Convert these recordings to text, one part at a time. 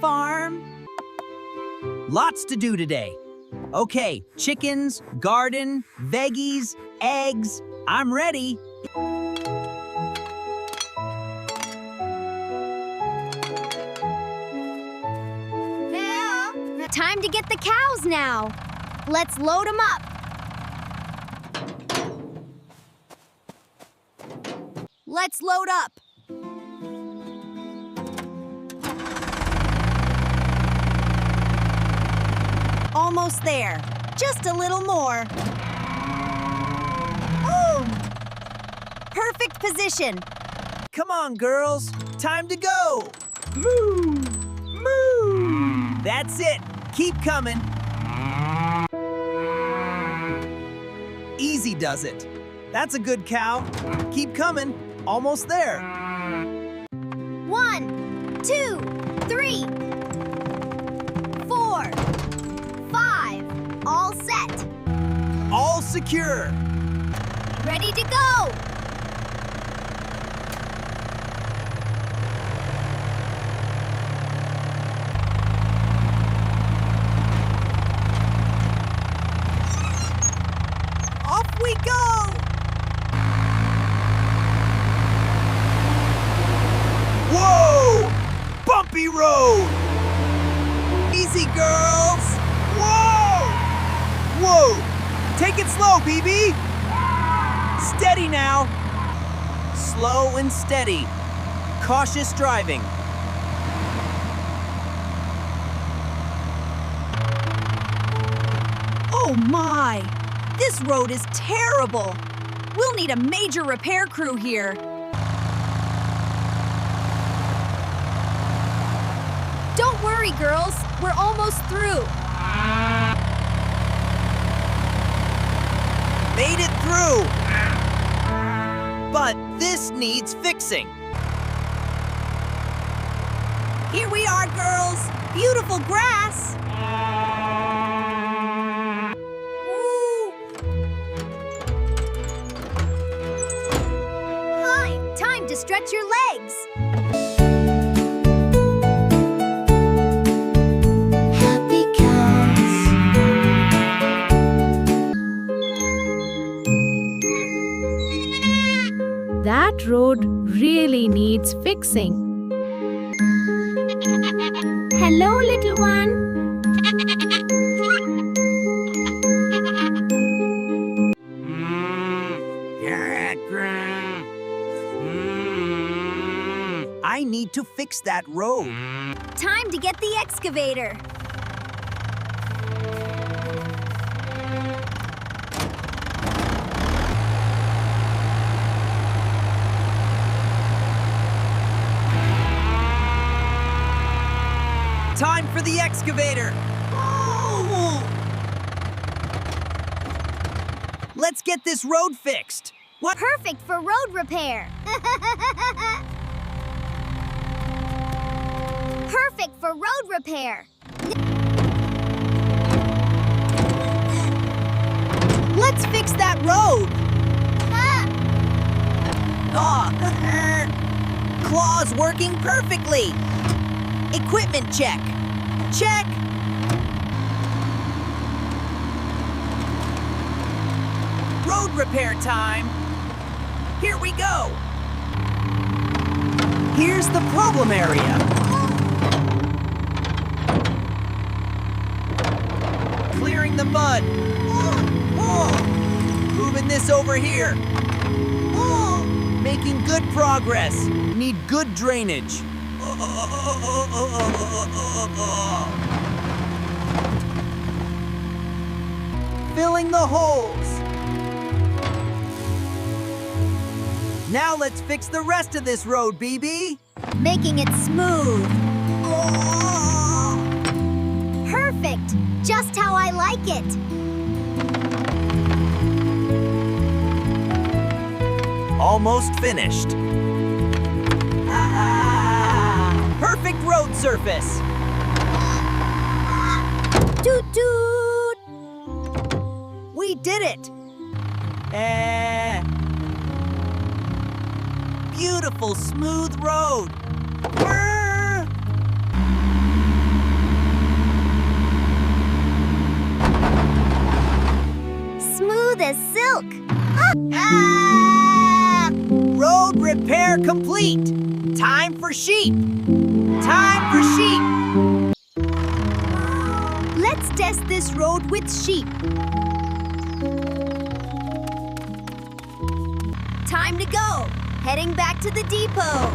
farm. Lots to do today. Okay, chickens, garden, veggies, eggs. I'm ready. Time to get the cows now. Let's load them up. Let's load up. Almost there. Just a little more. Ooh! Perfect position. Come on, girls. Time to go. Moo! Moo! That's it. Keep coming. Easy does it. That's a good cow. Keep coming. Almost there. 1, 2, 3, 4, 5. All set. All secure. Ready to go. Off we go! Whoa! Bumpy road! Easy, girls! Whoa! Whoa! Take it slow, BB! Steady now! Slow and steady. Cautious driving. Oh my! This road is terrible. We'll need a major repair crew here. Don't worry, girls. We're almost through. Made it through! But this needs fixing. Here we are, girls. Beautiful grass. Ooh. Hi, time to stretch your legs. Happy cows. That road really needs fixing. Hello, little one. I need to fix that road. Time to get the excavator. Time for the excavator. Let's get this road fixed. What? Perfect for road repair. Perfect for road repair. Let's fix that road. Claw's working perfectly. Equipment check. Check. Road repair time. Here we go. Here's the problem area. Clearing the mud. Moving this over here. Making good progress. Need good drainage. Filling the holes. Now let's fix the rest of this road, BB. Making it smooth. Perfect. Just how I like it. Almost finished. Perfect road surface. Toot toot. We did it. Beautiful, smooth road. as silk. Road repair complete. Time for sheep. Time for sheep. Let's test this road with sheep. Time to go. Heading back to the depot.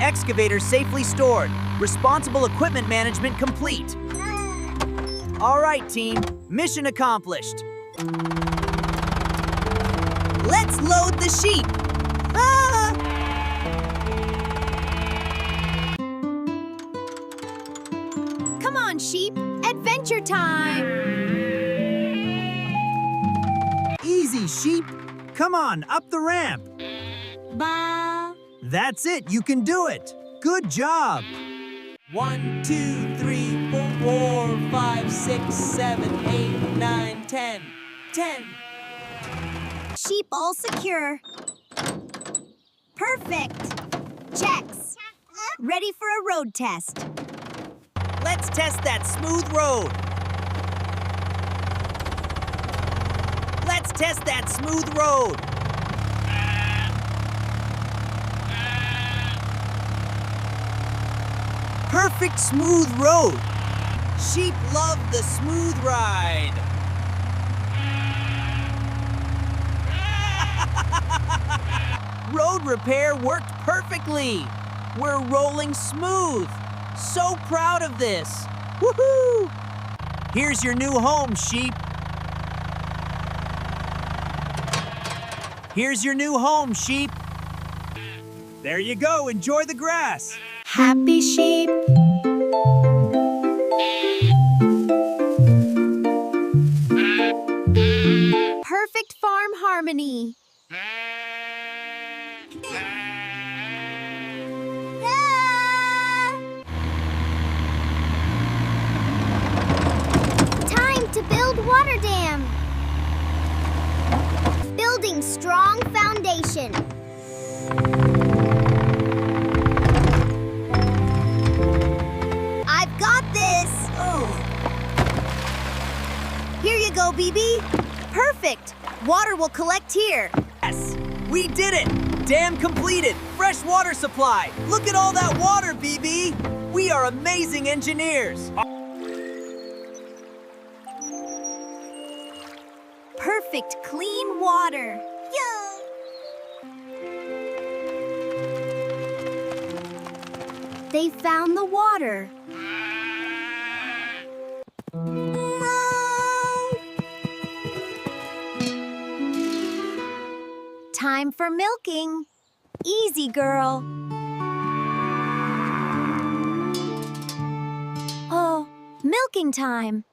Excavator safely stored. Responsible equipment management complete. All right, team. Mission accomplished. Let's load the sheep. Ah! Come on, sheep. Adventure time. Easy, sheep. Come on, up the ramp. Ba. That's it. You can do it. Good job. 1, 2, 3, 4, 5, 6, 7, 8, 9, 10. 10. Sheep all secure. Perfect. Checks. Ready for a road test. Let's test that smooth road. Let's test that smooth road. Perfect smooth road. Sheep love the smooth ride. Road repair worked perfectly. We're rolling smooth. So proud of this. Woohoo! Here's your new home, sheep. Here's your new home, sheep. There you go. Enjoy the grass. Happy sheep. Perfect farm harmony. Time to build water dam. Building strong foundation. I've got this. Oh. Here you go, BB. Perfect. Water will collect here. Yes, we did it. Dam completed. Fresh water supply. Look at all that water, BB. We are amazing engineers. Perfect clean water. They found the water. Time for milking. Easy, girl. Oh, milking time.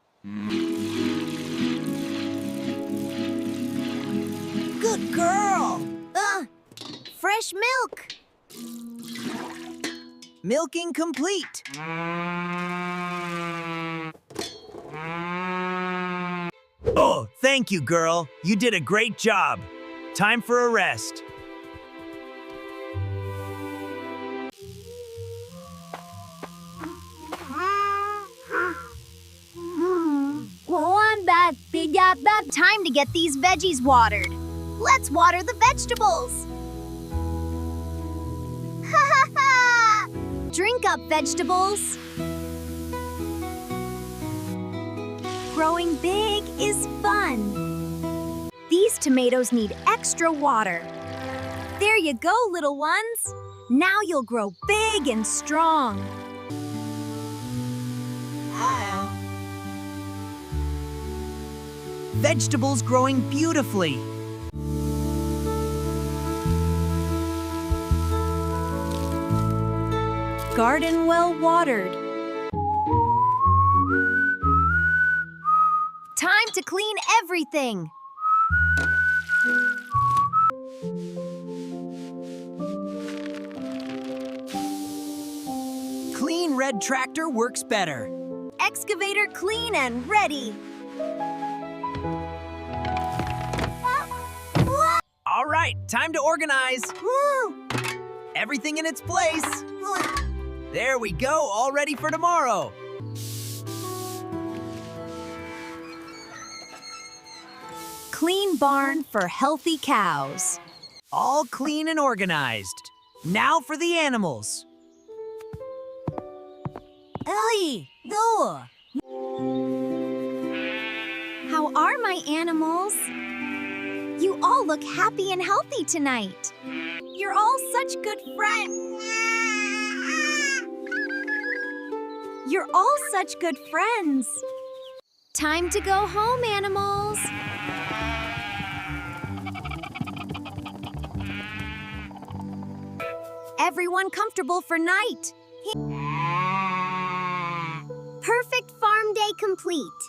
Good girl. Fresh milk. Milking complete. Oh, thank you, girl. You did a great job. Time for a rest. Time to get these veggies watered. Let's water the vegetables. Drink up, vegetables. Growing big is fun. These tomatoes need extra water. There you go, little ones. Now you'll grow big and strong. Vegetables growing beautifully. Garden well watered. Time to clean everything. Clean red tractor works better. Excavator clean and ready. All right, time to organize. Woo! Everything in its place. There we go, all ready for tomorrow. clean barn for healthy cows. All clean and organized. Now for the animals. Ellie, Noah. How are my animals? You all look happy and healthy tonight. You're all such good friends. You're all such good friends. Time to go home, animals. Everyone comfortable for night. Perfect farm day complete.